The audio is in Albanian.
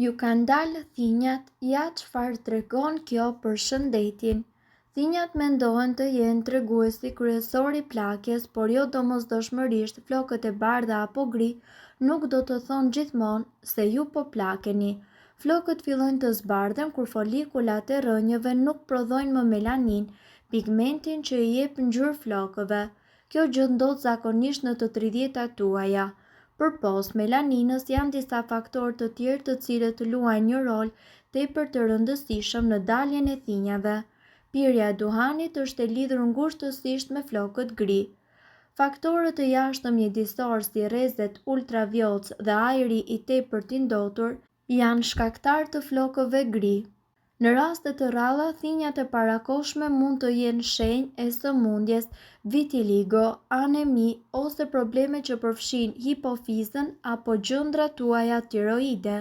Ju kanë dalë thinjat, ja çfarë tregon kjo për shëndetin. Thinjat mendohen të jenë treguesi kryesor i plakjes, por jo domosdoshmërisht flokët e bardha apo gri nuk do të thonë gjithmonë se ju po plakeni. Flokët fillojnë të zbardhen kur folikulat e rrënjëve nuk prodhojnë më melanin, pigmentin që i jep ngjyrë flokëve. Kjo gjë ndodh zakonisht në të 30-tat tuaja. Përpos melaninës janë disa faktorë të tjerë të cilët luajnë një rol tepër të rëndësishëm në daljen e thinjave. Pirja e duhanit është e lidhur ngushtësisht me flokët gri. Faktorët e jashtëm mjedisor si rrezet ultravioc dhe ajri i tepërt i ndotur janë shkaktar të flokëve gri. Në raste të rralla, thinjat e parakohshme mund të jenë shenjë e sëmundjes vitiligo, anemi ose probleme që përfshin hipofizën apo gjëndrat tuaja tiroide.